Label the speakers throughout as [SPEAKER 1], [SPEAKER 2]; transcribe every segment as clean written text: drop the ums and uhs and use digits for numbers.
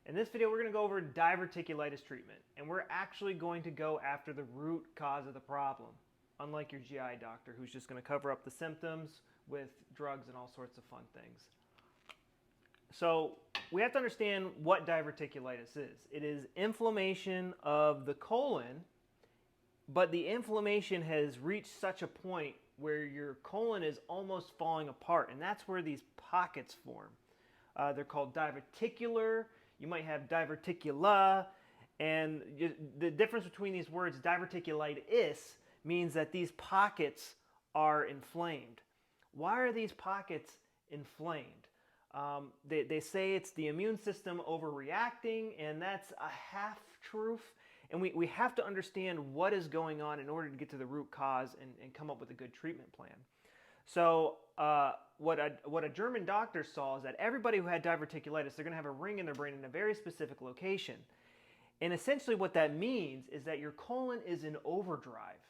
[SPEAKER 1] In this video, we're going to go over diverticulitis treatment, and we're actually going to go after the root cause of the problem, unlike your GI doctor who's just going to cover up the symptoms with drugs and all sorts of fun things. So we have to understand what diverticulitis is. It is inflammation of the colon, but the inflammation has reached such a point where your colon is almost falling apart, and that's where these pockets form. They're called diverticular. You might have diverticula, and the difference between these words, diverticulitis, means that these pockets are inflamed. Why are these pockets inflamed? They say it's the immune system overreacting, and that's a half-truth. And we have to understand what is going on in order to get to the root cause and come up with a good treatment plan. So what a German doctor saw is that everybody who had diverticulitis, they're going to have a ring in their brain in a very specific location. And essentially what that means is that your colon is in overdrive.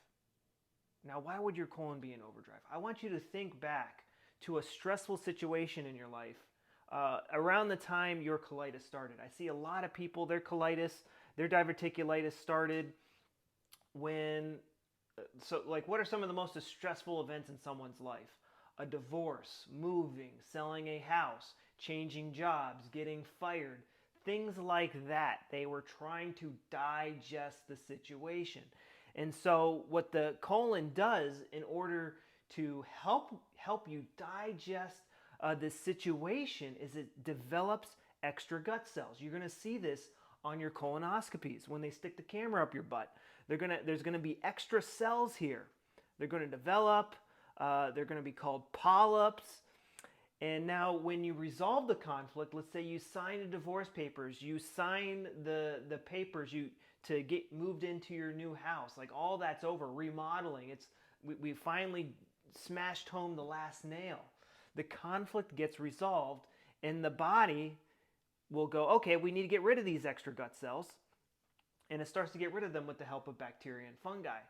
[SPEAKER 1] Now, why would your colon be in overdrive? I want you to think back to a stressful situation in your life around the time your colitis started. I see a lot of people, their diverticulitis started when... So, like, what are some of the most stressful events in someone's life? A divorce, moving, selling a house, changing jobs, getting fired, things like that. They were trying to digest the situation. And so what the colon does in order to help you digest this situation is it develops extra gut cells. You're going to see this on your colonoscopies when they stick the camera up your butt. There's going to be extra cells here. They're going to develop. They're going to be called polyps. And now when you resolve the conflict, let's say you sign the divorce papers, you sign the papers to get moved into your new house, like all that's over, remodeling. We finally smashed home the last nail. The conflict gets resolved and the body will go, okay, we need to get rid of these extra gut cells. And it starts to get rid of them with the help of bacteria and fungi.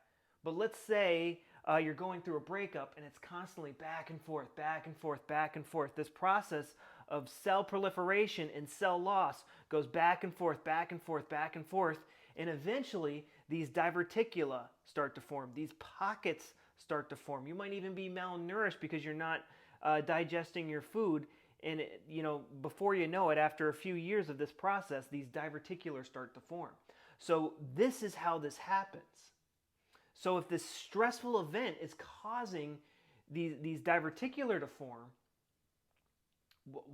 [SPEAKER 1] But let's say you're going through a breakup and it's constantly back and forth, back and forth, back and forth. This process of cell proliferation and cell loss goes back and forth, back and forth, back and forth. And eventually these diverticula start to form. These pockets start to form. You might even be malnourished because you're not digesting your food. And before you know it, after a few years of this process, these diverticulars start to form. So this is how this happens. So if this stressful event is causing these diverticular to form,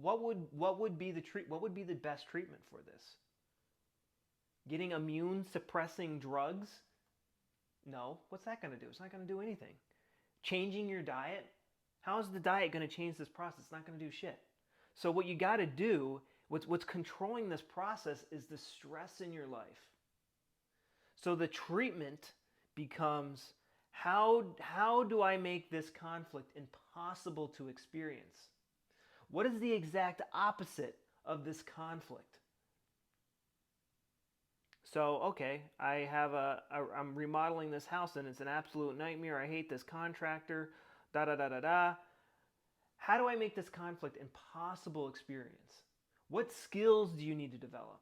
[SPEAKER 1] what would be the best treatment for this? Getting immune suppressing drugs? No. What's that going to do? It's not going to do anything. Changing your diet? How is the diet going to change this process? It's not going to do shit. So what you got to do, what's controlling this process is the stress in your life. So the treatment becomes, how do I make this conflict impossible to experience? What is the exact opposite of this conflict? So, okay, I'm remodeling this house and it's an absolute nightmare. I hate this contractor, da-da-da-da-da. How do I make this conflict impossible experience? What skills do you need to develop?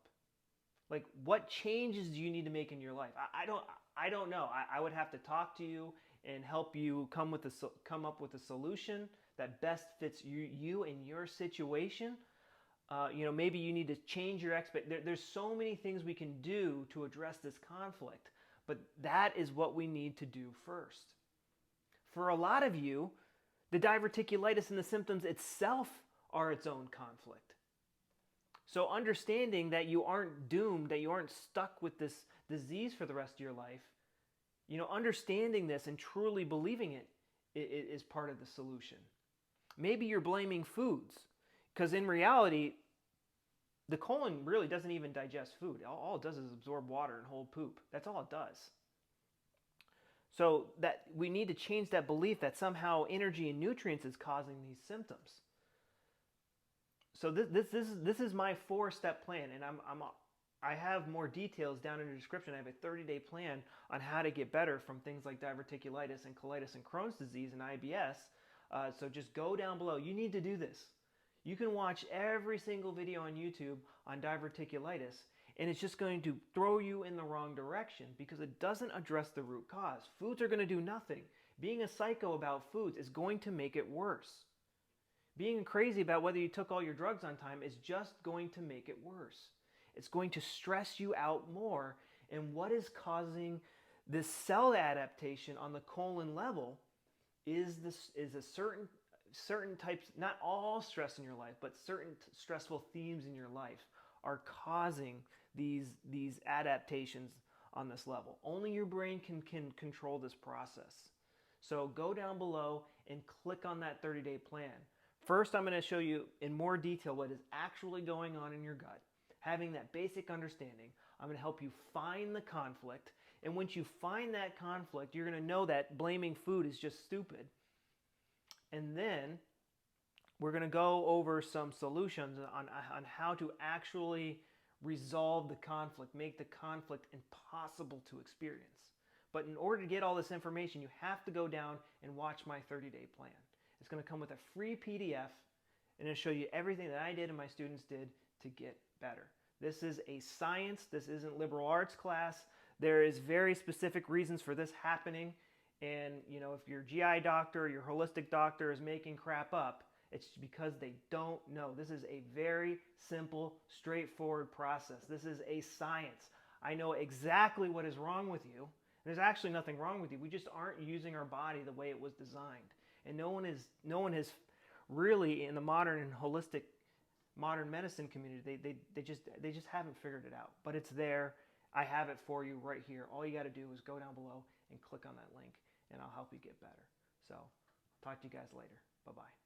[SPEAKER 1] Like, what changes do you need to make in your life? I don't know. I would have to talk to you and help you come up with a solution that best fits you and your situation. Maybe you need to change your There's so many things we can do to address this conflict, but that is what we need to do first. For a lot of you, the diverticulitis and the symptoms itself are its own conflict. So understanding that you aren't doomed, that you aren't stuck with this disease for the rest of your life, understanding this and truly believing it is part of the solution. Maybe you're blaming foods, because in reality, the colon really doesn't even digest food. All it does is absorb water and hold poop. That's all it does. So that we need to change that belief that somehow energy and nutrients is causing these symptoms. So this is my 4-step plan, and I have more details down in the description. I have a 30-day plan on how to get better from things like diverticulitis and colitis and Crohn's disease and IBS. So just go down below. You need to do this. You can watch every single video on YouTube on diverticulitis, and it's just going to throw you in the wrong direction because it doesn't address the root cause. Foods are going to do nothing. Being a psycho about foods is going to make it worse. Being crazy about whether you took all your drugs on time is just going to make it worse. It's going to stress you out more. And what is causing this cell adaptation on the colon level is a certain types, not all stress in your life, but certain stressful themes in your life are causing these adaptations on this level. Only your brain can control this process. So go down below and click on that 30-day plan. First, I'm going to show you in more detail what is actually going on in your gut. Having that basic understanding, I'm going to help you find the conflict. And once you find that conflict, you're going to know that blaming food is just stupid. And then we're going to go over some solutions on how to actually resolve the conflict, make the conflict impossible to experience. But in order to get all this information, you have to go down and watch my 30-day plan. It's going to come with a free PDF, and it'll show you everything that I did and my students did to get better. This is a science. This isn't liberal arts class. There is very specific reasons for this happening. And if your GI doctor or your holistic doctor is making crap up, it's because they don't know. This is a very simple, straightforward process. This is a science. I know exactly what is wrong with you. There's actually nothing wrong with you. We just aren't using our body the way it was designed. And no one has really, in the modern and holistic modern medicine community, they just haven't figured it out. But it's there. I have it for you right here. All you got to do is go down below and click on that link, and I'll help you get better. So, talk to you guys later. Bye-bye.